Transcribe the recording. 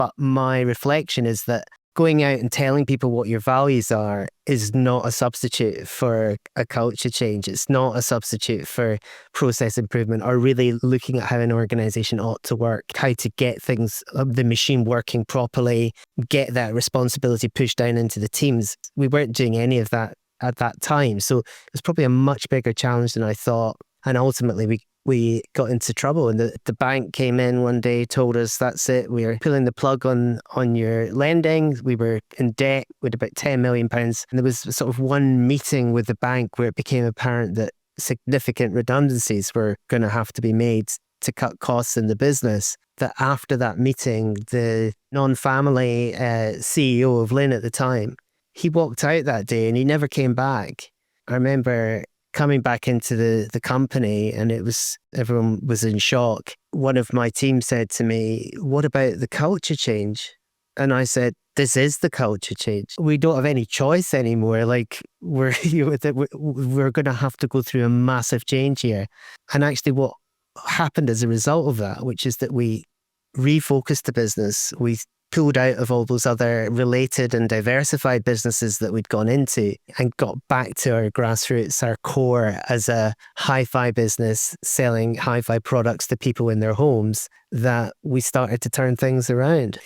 But my reflection is that going out and telling people what your values are is not a substitute for a culture change. It's not a substitute for process improvement or really looking at how an organization ought to work, how to get things, the machine working properly, get that responsibility pushed down into the teams. We weren't doing any of that at that time. So it was probably a much bigger challenge than I thought. And ultimately, we got into trouble, and the bank came in one day, told us, that's it, we're pulling the plug on your lending. We were in debt with about £10 million. And there was sort of one meeting with the bank where it became apparent that significant redundancies were going to have to be made to cut costs in the business. That after that meeting, the non-family CEO of Linn at the time, he walked out that day and he never came back. I remember coming back into the company, and everyone was in shock. One of my team said to me, what about the culture change? And I said, this is the culture change. We don't have any choice anymore. Like we're going to have to go through a massive change here. And actually what happened as a result of that, which is that we refocused the business. We pulled out of all those other related and diversified businesses that we'd gone into and got back to our grassroots, our core as a hi-fi business selling hi-fi products to people in their homes, that we started to turn things around.